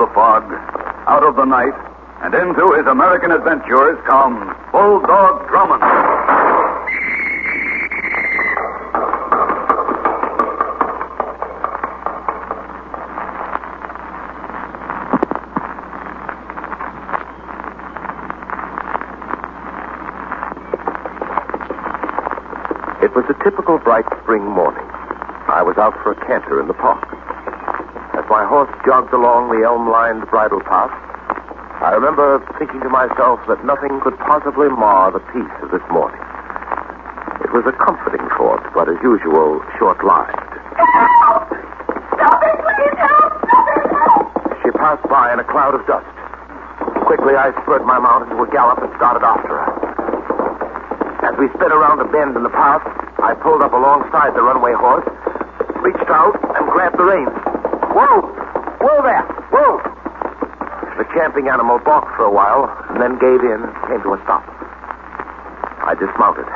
the fog, out of the night, and into his American adventures comes Bulldog Drummond. It was a typical bright spring morning. I was out for a canter in the park. As my horse jogged along the elm-lined bridle path, I remember thinking to myself that nothing could possibly mar the peace of this morning. It was a comforting thought, but as usual, short-lived. Help! Stop it, please! Help! Stop it! Help! She passed by in a cloud of dust. Quickly, I spurred my mount into a gallop and started after her. As we sped around a bend in the path, I pulled up alongside the runaway horse, reached out, and grabbed the reins. Whoa! Whoa there! Whoa! The champing animal balked for a while, and then gave in and came to a stop. I dismounted.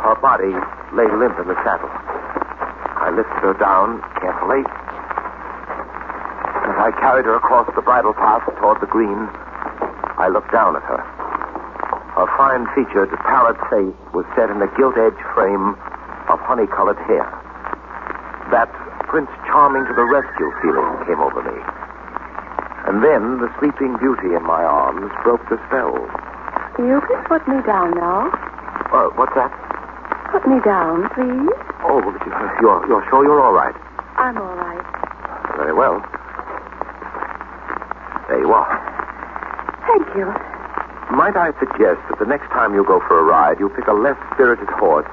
Her body lay limp in the saddle. I lifted her down carefully. As I carried her across the bridle path toward the green, I looked down at her. Her fine-featured, pallid face was set in a gilt-edged frame of honey-colored hair. That Prince Charming to the rescue feeling came over me. And then the sleeping beauty in my arms broke the spell. You can put me down now. What's that? Put me down, please. Oh, you're sure you're all right? I'm all right. Very well. There you are. Thank you. Might I suggest that the next time you go for a ride, you pick a less spirited horse?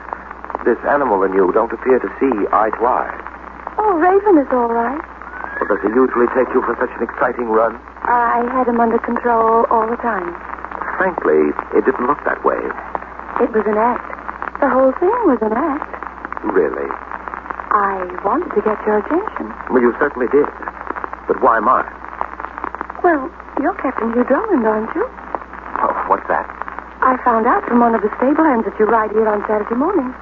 This animal and you don't appear to see eye to eye. Oh, Raven is all right. Well, does he usually take you for such an exciting run? I had him under control all the time. Frankly, it didn't look that way. It was an act. The whole thing was an act. Really? I wanted to get your attention. Well, you certainly did. But why mine? Well, you're Captain Hugh Drummond, aren't you? Oh, what's that? I found out from one of the stable hands that you ride here on Saturday morning.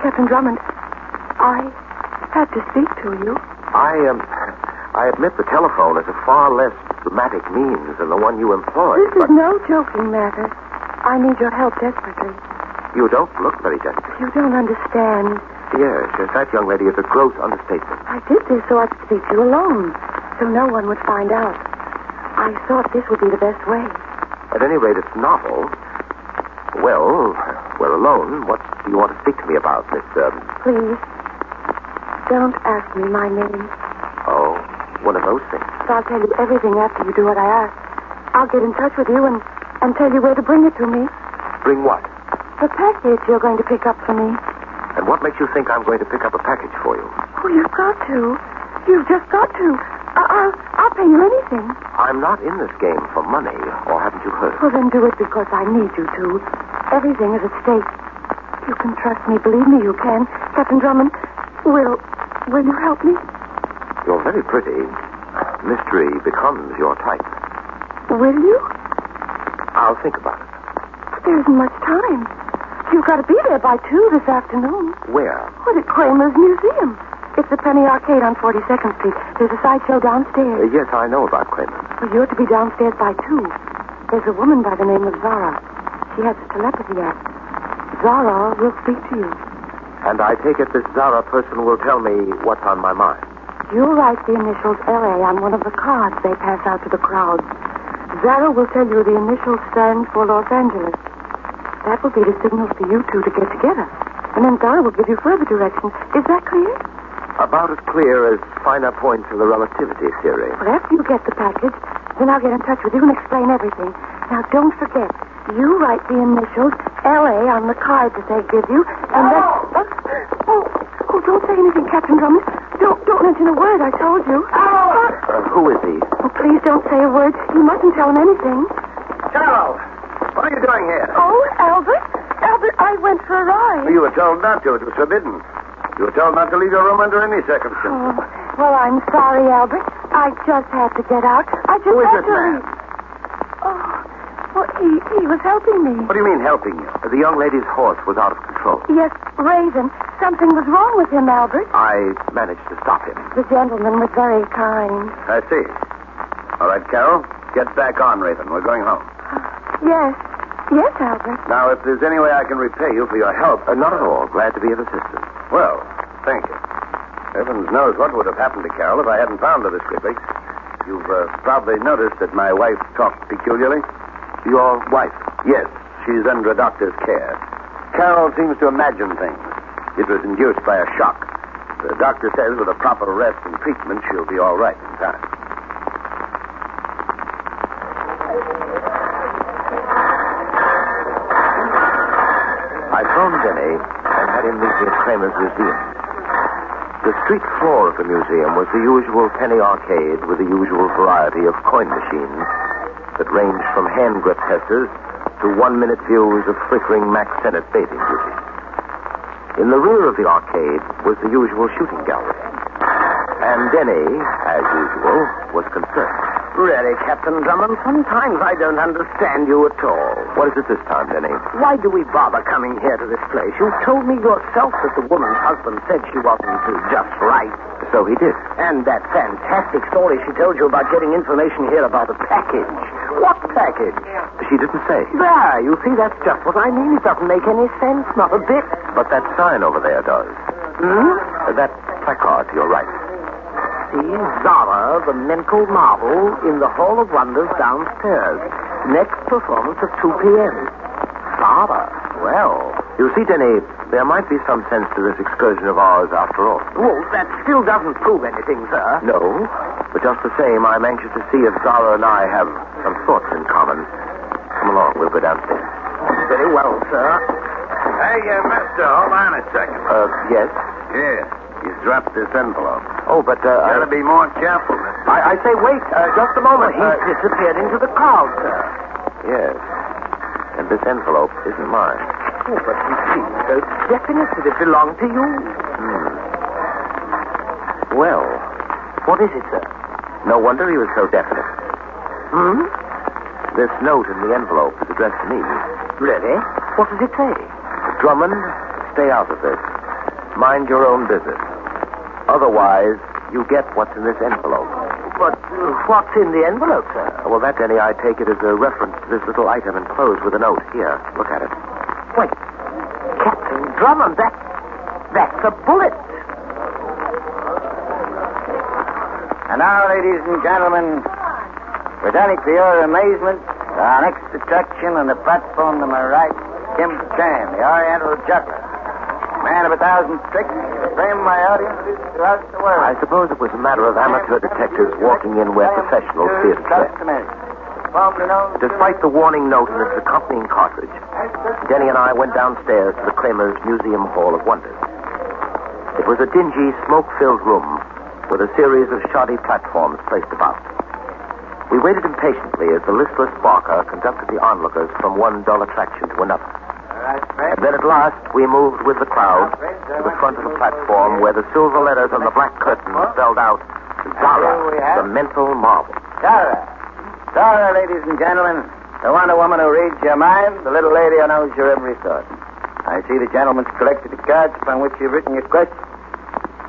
Captain Drummond, I had to speak to you. I admit the telephone is a far less dramatic means than the one you employ. This is no joking matter. I need your help desperately. You don't look very desperate. You don't understand. Yes, that young lady is a gross understatement. I did this so I could speak to you alone, so no one would find out. I thought this would be the best way. At any rate, it's novel. Well, we're alone. What do you want to speak to me about, Miss... Please, don't ask me my name. Oh, one of those things. I'll tell you everything after you do what I ask. I'll get in touch with you and tell you where to bring it to me. Bring what? The package you're going to pick up for me. And what makes you think I'm going to pick up a package for you? Oh, you've got to. You've just got to. I'll pay you anything. I'm not in this game for money, or haven't you heard? Well, then do it because I need you to. Everything is at stake. You can trust me. Believe me, you can. Captain Drummond, will you help me? You're very pretty. Mystery becomes your type. Will you? I'll think about it. There isn't much time. You've got to be there by 2 this afternoon. Where? Well, at Kramer's Museum. It's the Penny Arcade on 42nd Street. There's a sideshow downstairs. Yes, I know about Kramer. Well, you're to be downstairs by 2. There's a woman by the name of Zara. She has a telepathy act. Zara will speak to you. And I take it this Zara person will tell me what's on my mind. You'll write the initials L.A. on one of the cards they pass out to the crowd. Zara will tell you the initials stand for Los Angeles. That will be the signal for you two to get together. And then Zara will give you further directions. Is that clear? About as clear as finer points of the relativity theory. Well, after you get the package, then I'll get in touch with you and explain everything. Now, don't forget, you write the initials L.A. on the card that they give you, and then... Oh, don't say anything, Captain Drummond. Don't mention a word, I told you. Who is he? Oh, please don't say a word. You mustn't tell him anything. Charles, what are you doing here? Oh, Albert, I went for a ride. You were told not to. It was forbidden. You were told not to leave your room under any circumstances. Oh, well, I'm sorry, Albert. I just had to get out. Who is this man? Oh, well, he was helping me. What do you mean, helping you? The young lady's horse was out of control. Yes, Raven. something was wrong with him, Albert. I managed to stop him. The gentleman was very kind. I see. All right, Carol, get back on, Raven. We're going home. Yes. Yes, Albert. Now, if there's any way I can repay you for your help... Not at all. Glad to be of assistance. Well, thank you. Heavens knows what would have happened to Carol if I hadn't found her discreetly. You've probably noticed that my wife talked peculiarly. Your wife? Yes, she's under a doctor's care. Carol seems to imagine things. It was induced by a shock. The doctor says with a proper rest and treatment, she'll be all right in time. I phoned Denny and had him meet me at Kramer's museum. The street floor of the museum was the usual penny arcade with the usual variety of coin machines that ranged from hand grip testers to 1-minute views of flickering Max Sennett bathing beauties. In the rear of the arcade was the usual shooting gallery. And Denny, as usual, was concerned. Really, Captain Drummond, sometimes I don't understand you at all. What is it this time, Denny? Why do we bother coming here to this place? You told me yourself that the woman's husband said she wasn't just right. So he did. And that fantastic story she told you about getting information here about a package. What package? She didn't say. There, you see, that's just what I mean. It doesn't make any sense, not a bit. But that sign over there does. That placard to your right. See, Zara, the mental marvel, in the Hall of Wonders downstairs. Next performance at 2 p.m. Zara, well... You see, Denny, there might be some sense to this excursion of ours after all. Well, that still doesn't prove anything, sir. No, but just the same, I'm anxious to see if Zara and I have some thoughts in common. Come along, we'll go downstairs. Very well, sir. Hey, mister, hold on a second. Yes? Here, you dropped this envelope. Oh, but, Gotta be more careful, mister. I say, wait, just a moment. He's disappeared into the crowd, sir. Yes. And this envelope isn't mine. Oh, but you see, so definite that it belonged to you. Well, What is it, sir? no wonder he was so definite. This note in the envelope is addressed to me. Really? What does it say? Drummond, stay out of this. Mind your own business. Otherwise, you get what's in this envelope. But what's in the envelope, sir? Well, that, Denny, I take it as a reference to this little item enclosed with a note. Here, look at it. Wait. Captain Drummond, that's a bullet. And now, ladies and gentlemen, presenting to your amazement, our next attraction on the platform to my right, Kim Chan, the Oriental juggler. Man of 1,000 tricks, framed my audience throughout the world. I suppose it was a matter of amateur detectives walking in where professionals fear to tread. Despite the warning note and its accompanying cartridge, Denny and I went downstairs to the Kramer's Museum Hall of Wonders. It was a dingy, smoke-filled room with a series of shoddy platforms placed about. We waited impatiently as the listless Barker conducted the onlookers from one dull attraction to another. And then at last, we moved with the crowd to the front of the platform where the silver letters on the black curtain spelled out, Zara, the mental marvel. Zara, ladies and gentlemen, the Wonder Woman who reads your mind, the little lady who knows your every thought. I see the gentleman's collected the cards upon which you've written your question.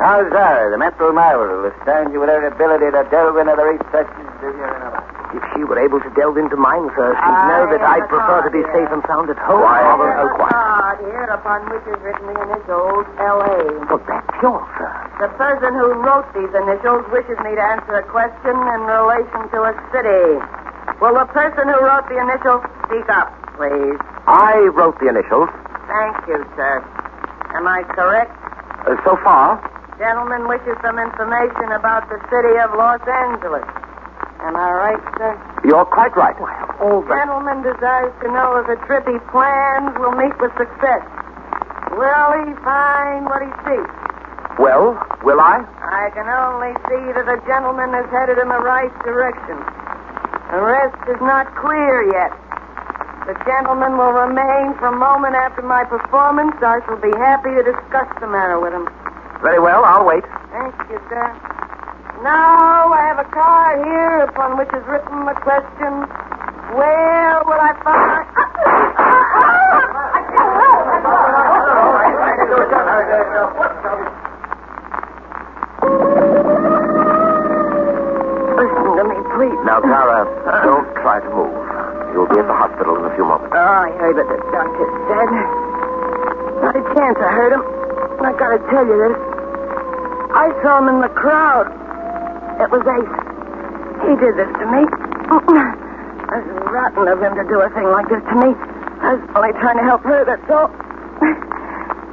Now, Zara, the mental marvel, will astound you with her ability to delve into the recesses of your inner life. If she were able to delve into mine, sir, she'd know that I'd prefer to be safe and sound at home rather than quiet. Card here upon which is written the initials L.A. Well, that's yours, sir. The person who wrote these initials wishes me to answer a question in relation to a city. Will the person who wrote the initials speak up, please? I wrote the initials. Thank you, sir. Am I correct? So far. Gentleman wishes some information about the city of Los Angeles. Am I right, sir? You're quite right. Gentleman desires to know if the trip he plans will meet with success. Will he find what he seeks? Well, will I? I can only see that the gentleman is headed in the right direction. The rest is not clear yet. The gentleman will remain for a moment after my performance. I shall be happy to discuss the matter with him. Very well, I'll wait. Thank you, sir. Now, I have a card here upon which is written the question, where will I find... Listen to me, please. Now, Zara, don't try to move. You'll be at the hospital in a few moments. Oh, I heard what the doctor said. Not a chance I heard him. I gotta tell you this. I saw him in the crowd. It was Ace. He did this to me. It was rotten of him to do a thing like this to me. I was only trying to help her, that's all.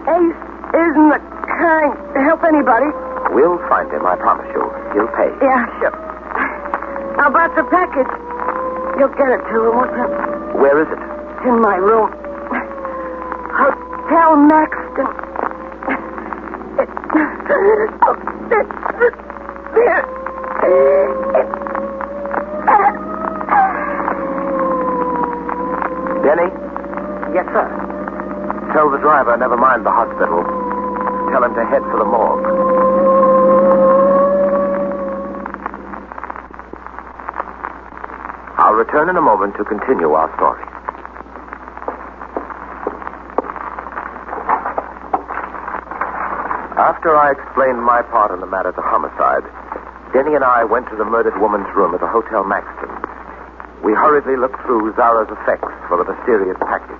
Ace isn't the kind to help anybody. We'll find him, I promise you. He'll pay. Yeah, sure. How about the package? You'll get it to him, won't you? Where is it? It's in my room. Hotel Maxton. Denny? Yes, sir. Tell the driver, never mind the hospital. Tell him to head for the morgue. I'll return in a moment to continue our story. After I explained my part in the matter to homicide, Denny and I went to the murdered woman's room at the Hotel Maxton. We hurriedly looked through Zara's effects for the mysterious package.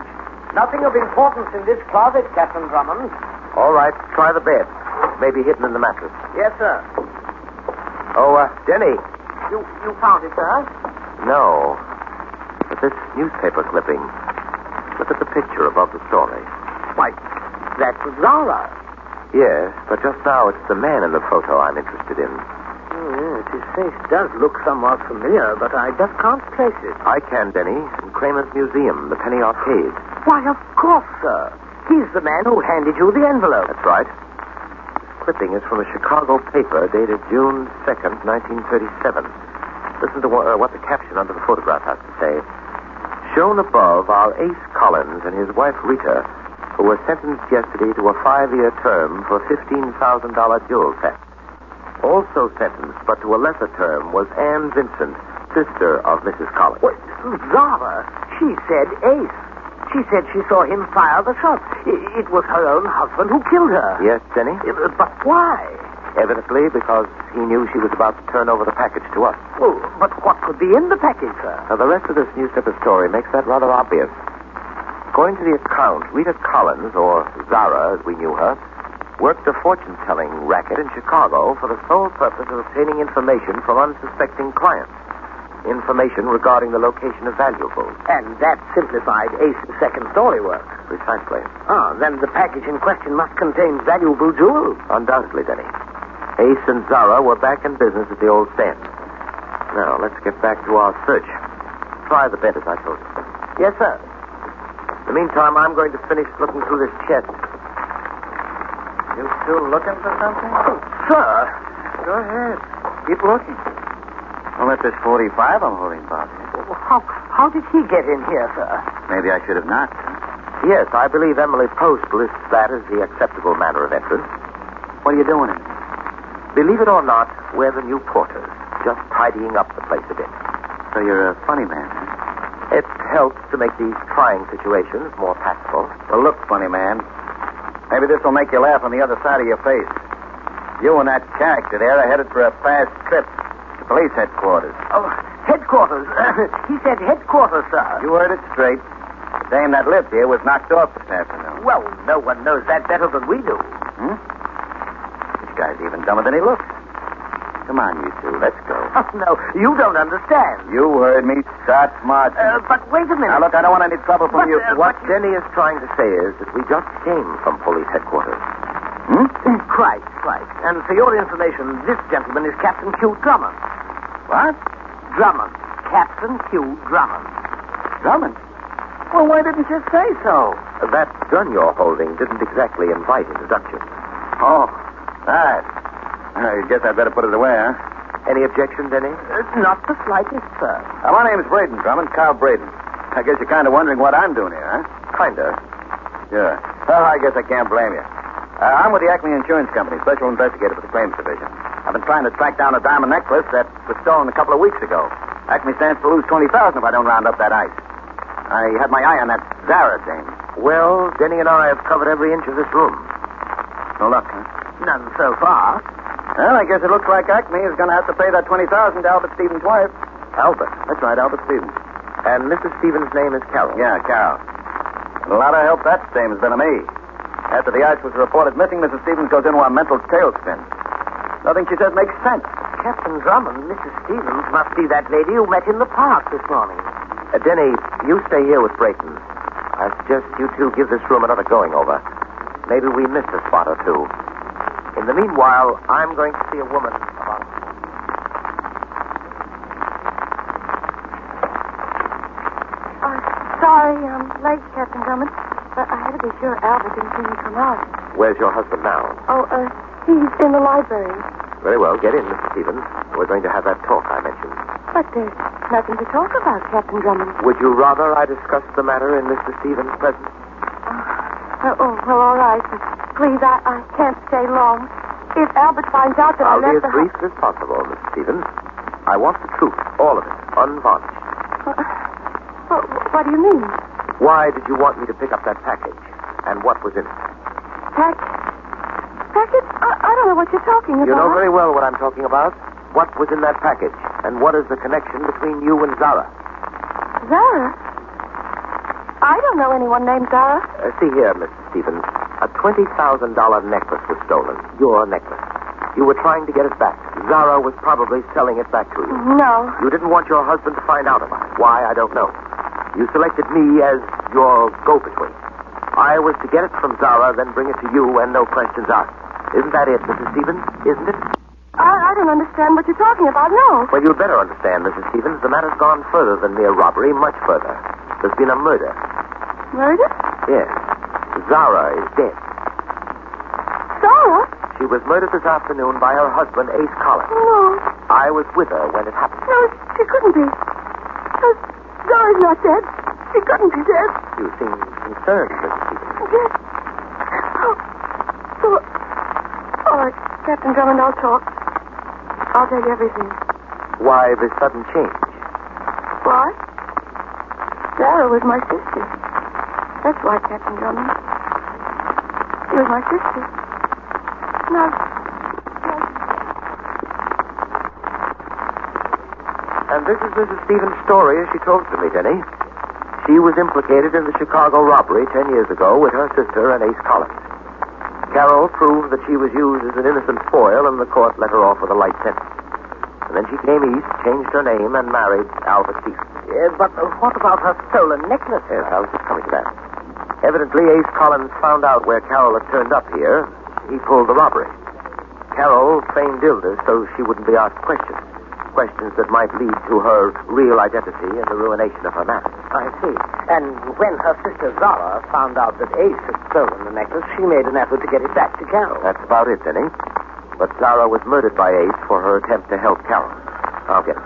Nothing of importance in this closet, Captain Drummond. All right, try the bed. Maybe hidden in the mattress. Yes, sir. Oh, Denny. You found it, sir? No. But this newspaper clipping. Look at the picture above the story. Why, that's Zara. Yes, but just now it's the man in the photo I'm interested in. Yes, his face does look somewhat familiar, but I just can't place it. I can, Denny, in Kramer's Museum, the Penny Arcade. Why, of course, sir. He's the man who handed you the envelope. That's right. This clipping is from a Chicago paper dated June 2nd, 1937. Listen to what the caption under the photograph has to say. Shown above are Ace Collins and his wife Rita, who were sentenced yesterday to a 5-year term for a $15,000 jewel theft. Also sentenced, but to a lesser term, was Ann Vincent, sister of Mrs. Collins. What? Zara, she said Ace. She said she saw him fire the shot. It was her own husband who killed her. Yes, Denny? But why? Evidently because he knew she was about to turn over the package to us. Oh, but what could be in the package, sir? Now, the rest of this newspaper story makes that rather obvious. According to the account, Rita Collins, or Zara as we knew her, worked a fortune-telling racket in Chicago for the sole purpose of obtaining information from unsuspecting clients. Information regarding the location of valuables. And that simplified Ace's second-story work. Precisely. Then the package in question must contain valuable jewels. Undoubtedly, Denny. Ace and Zara were back in business at the old stand. Now, let's get back to our search. Try the bed, as I told you. Yes, sir. In the meantime, I'm going to finish looking through this chest. You still looking for something? Oh, sir. Go ahead. Keep looking. Well, that's this 45 I'm holding about here. How did he get in here, sir? Maybe I should have knocked. Yes, I believe Emily Post lists that as the acceptable manner of entrance. What are you doing in? Believe it or not, we're the new porters, just tidying up the place a bit. So you're a funny man, huh? It helps to make these trying situations more tactful. Well, look, funny man. Maybe this will make you laugh on the other side of your face. You and that character there are headed for a fast trip to police headquarters. Oh, headquarters. He said headquarters, sir. You heard it straight. The dame that lived here was knocked off this afternoon. Well, no one knows that better than we do. This guy's even dumber than he looks. Come on, you two. Let's go. Oh, no, you don't understand. You heard me. Start smart. But wait a minute. Now, look, I don't want any trouble from you. What Denny is trying to say is that we just came from police headquarters. Quite. And for your information, this gentleman is Captain Q. Drummond. What? Drummond. Captain Q. Drummond. Drummond? Well, why didn't you say so? That gun you're holding didn't exactly invite introduction. Oh, that. I guess I'd better put it away, huh? Any objection, Denny? Not the slightest, sir. My name's Braden, Drummond. Carl Braden. I guess you're kind of wondering what I'm doing here, huh? Kinda. Sure. Well, I guess I can't blame you. I'm with the Acme Insurance Company, special investigator for the claims division. I've been trying to track down a diamond necklace that was stolen a couple of weeks ago. Acme stands to lose $20,000 if I don't round up that ice. I had my eye on that Zara dame. Well, Denny and I have covered every inch of this room. No luck, huh? None so far. Well, I guess it looks like Acme is going to have to pay that $20,000 to Albert Stevens' wife. Albert. That's right, Albert Stevens. And Mrs. Stevens' name is Carol. Yeah, Carol. And a lot of help that dame has been to me. After the ice was reported missing, Mrs. Stevens goes into a mental tailspin. Nothing she says makes sense. Captain Drummond, Mrs. Stevens must be that lady you met in the park this morning. Denny, you stay here with Brayton. I suggest you two give this room another going over. Maybe we missed a spot or two. In the meanwhile, I'm going to see a woman about... Sorry, I'm late, Captain Drummond. But I had to be sure Albert didn't see me come out. Where's your husband now? Oh, he's in the library. Very well. Get in, Mr. Stevens. We're going to have that talk I mentioned. But there's nothing to talk about, Captain Drummond. Would you rather I discuss the matter in Mr. Stevens' presence? Well, all right. But please, I can't stay long. If Albert finds out that I'll I be left as brief as possible, Mr. Stevens. I want the truth, all of it, unvarnished. What do you mean? Why did you want me to pick up that package? And what was in it? Package? I don't know what you're talking about. You know very well what I'm talking about. What was in that package? And what is the connection between you and Zara? Zara? I don't know anyone named Zara. See here, Mr. Stevens. A $20,000 necklace was stolen. Your necklace. You were trying to get it back. Zara was probably selling it back to you. No. You didn't want your husband to find out about it. Why, I don't know. You selected me as your go-between. I was to get it from Zara, then bring it to you, and no questions asked. Isn't that it, Mrs. Stevens? Isn't it? I don't understand what you're talking about, no. Well, you'd better understand, Mrs. Stevens. The matter's gone further than mere robbery, much further. There's been a murder. Murder? Yes. Zara is dead. Zara? She was murdered this afternoon by her husband, Ace Collins. No. I was with her when it happened. No, she couldn't be. Zara's not dead. She couldn't be dead. You seem concerned, Mrs. Stevens. Yes. All right, Captain Drummond, I'll talk. I'll tell you everything. Why this sudden change? Why? Zara was my sister. That's why, Captain Drummond. She was my sister. No. And this is Mrs. Stevens' story as she told it to me, Denny. She was implicated in the Chicago robbery 10 years ago with her sister and Ace Collins. Carol proved that she was used as an innocent foil, and the court let her off with a light sentence. And then she came east, changed her name, and married Albert Stevens. But what about her stolen necklace? Yes, I was just coming to that. Evidently, Ace Collins found out where Carol had turned up here. He pulled the robbery. Carol feigned illness so she wouldn't be asked questions. Questions that might lead to her real identity and the ruination of her marriage. I see. And when her sister Zara found out that Ace had stolen the necklace, she made an effort to get it back to Carol. That's about it, Denny. But Zara was murdered by Ace for her attempt to help Carol. I'll get it.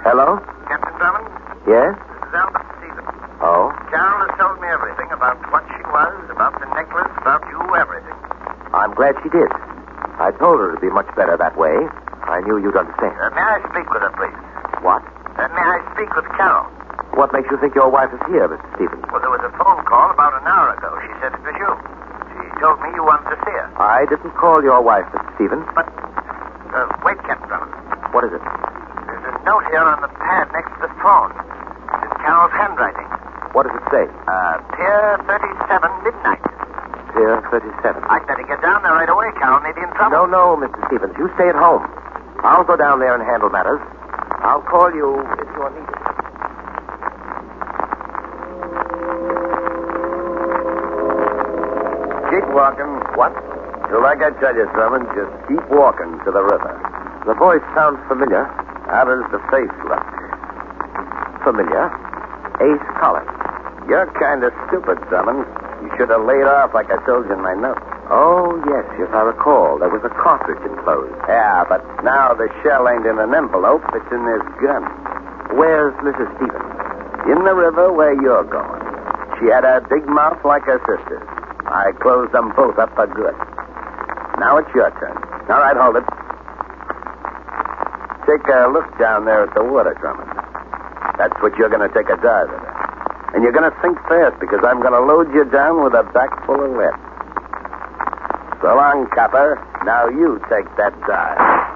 Hello? Captain Drummond? Yes? This is Albert Stevens. Oh? Carol has told me everything about what she was, about the necklace, about you, everything. I'm glad she did. I told her it'd be much better that way. I knew you'd understand. May I speak with her, please? What? May I speak with Carol? What makes you think your wife is here, Mr. Stevens? Well, there was a phone call about an hour ago. She said it was you. She told me you wanted to see her. I didn't call your wife, Mr. Stevens. But, wait, Captain Drummond. What is it? There's a note here on the pad next to the phone. It's Carol's handwriting. What does it say? Pier 37, midnight. Pier 37. I'd better get down there right away. Carol may be in trouble. No, Mr. Stevens. You stay at home. I'll go down there and handle matters. I'll call you if you're needed. Keep walking. What? Do like I tell you, Drummond, just keep walking to the river. The voice sounds familiar. How does the face look? Familiar. Ace Collins. You're kind of stupid, Drummond. You should have laid off like I told you in my note. Oh, yes, I recall. There was a cartridge enclosed. Yeah, but now the shell ain't in an envelope. It's in this gun. Where's Mrs. Stevens? In the river where you're going. She had a big mouth like her sister's. I closed them both up for good. Now it's your turn. All right, hold it. Take a look down there at the water, Drummond. That's what you're going to take a dive at. And you're going to think fast because I'm going to load you down with a back full of lead. So long, copper. Now you take that dive.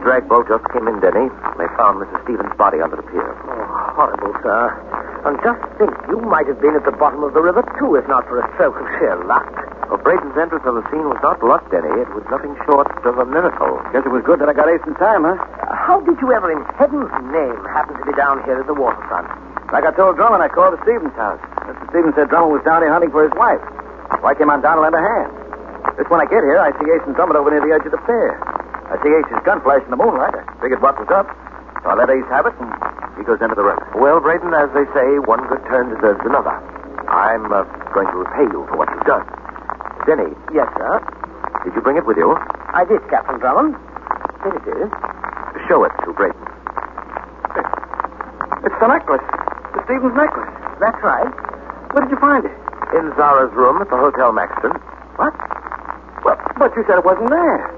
Drag boat just came in, Denny. They found Mrs. Stevens' body under the pier. Oh, horrible, sir. And just think, you might have been at the bottom of the river, too, if not for a stroke of sheer luck. Well, Braden's entrance on the scene was not luck, Denny. It was nothing short of a miracle. Guess it was good that I got ace in time, huh? How did you ever, in heaven's name, happen to be down here at the waterfront? Like I told Drummond, I called the Stevens house. Mr. Stevens said Drummond was down here hunting for his wife. So I came on down to lend a hand. Just when I get here, I see Ace and Drummond over near the edge of the pier. I see Ace's gun flash in the moonlight. I figured what was up. So I let Ace have it, and he goes into the river. Well, Braden, as they say, one good turn deserves another. I'm going to repay you for what you've done. Denny. Yes, sir. Did you bring it with you? I did, Captain Drummond. Here it is. Show it to Braden. It's the necklace. The Stevens necklace. That's right. Where did you find it? In Zara's room at the Hotel Maxton. What? Well, but you said it wasn't there.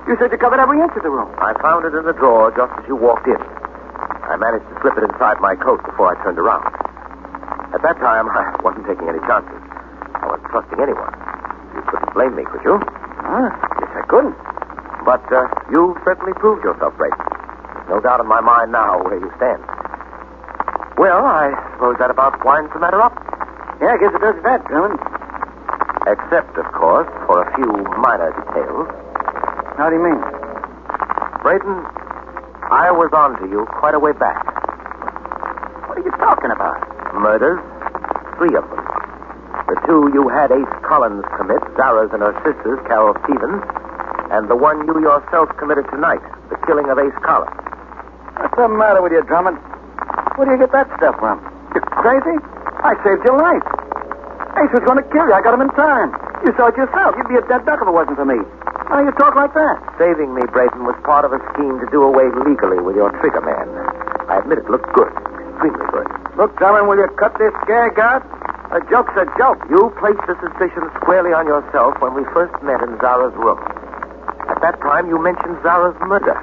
You said you covered every inch of the room. I found it in the drawer just as you walked in. I managed to slip it inside my coat before I turned around. At that time, I wasn't taking any chances. I wasn't trusting anyone. You couldn't blame me, could you? Yes, I couldn't. But you certainly proved yourself, Brayton. There's no doubt in my mind now where you stand. Well, I suppose that about winds the matter up. Yeah, I guess it does that, Drummond. Except, of course, for a few minor details. How do you mean? Brayton, I was on to you quite a way back. What are you talking about? Murders. 3 of them. The 2 you had Ace Collins commit, Zara's and her sister's, Carol Stevens, and the one you yourself committed tonight, the killing of Ace Collins. What's the matter with you, Drummond? Where do you get that stuff from? You crazy? I saved your life. Ace was going to kill you. I got him in time. You saw it yourself. You'd be a dead duck if it wasn't for me. How you talk like that? Saving me, Brayton, was part of a scheme to do away legally with your trigger man. I admit it looked good. Extremely good. Look, Drummond, will you cut this gag out? A joke's a joke. You placed the suspicion squarely on yourself when we first met in Zara's room. At that time, you mentioned Zara's murder.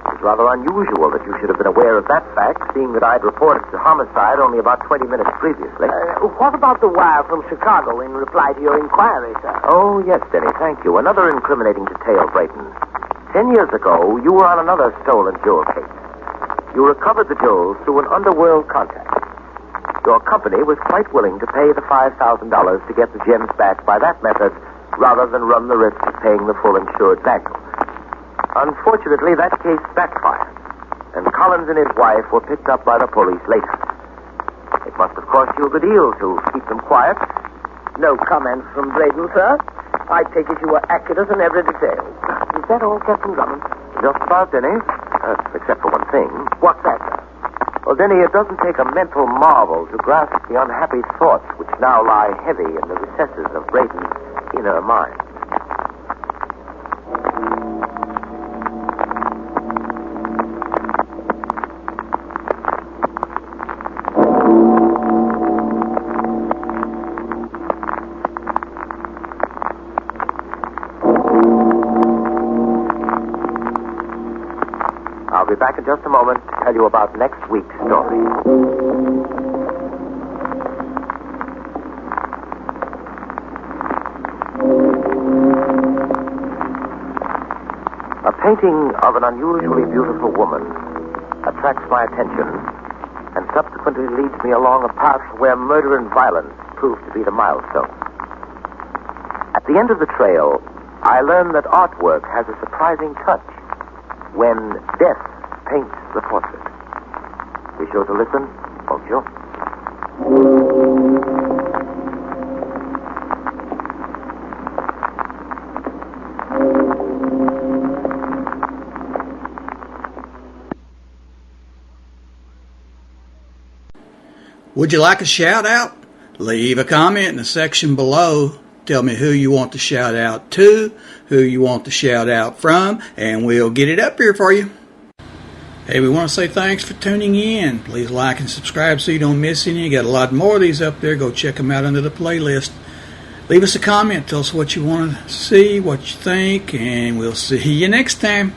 It was rather unusual that you should have been aware of that fact, seeing that I'd reported the homicide only about 20 minutes previously. What about the wire from Chicago in reply to your inquiry, sir? Oh, yes, Denny, thank you. Another incriminating detail, Brayton. 10 years ago, you were on another stolen jewel case. You recovered the jewels through an underworld contact. Your company was quite willing to pay the $5,000 to get the gems back by that method, rather than run the risk of paying the full insured value. Unfortunately, that case backfired, and Collins and his wife were picked up by the police later. It must have cost you a good deal to keep them quiet. No comment from Braden, sir. I take it you were accurate in every detail. Is that all, Captain Drummond? Just about, Denny. Except for one thing. What's that, sir? Well, Denny, it doesn't take a mental marvel to grasp the unhappy thoughts which now lie heavy in the recesses of Braden's inner mind. I'll be back in just a moment to tell you about next week's story. A painting of an unusually beautiful woman attracts my attention and subsequently leads me along a path where murder and violence prove to be the milestone. At the end of the trail, I learn that artwork has a surprising touch when death paints the portrait. Be sure to listen, won't you? Would you like a shout out? Leave a comment in the section below. Tell me who you want to shout out to, who you want to shout out from, and we'll get it up here for you. Hey, we want to say thanks for tuning in. Please like and subscribe so you don't miss any. Got a lot more of these up there. Go check them out under the playlist. Leave us a comment. Tell us what you want to see, what you think, and we'll see you next time.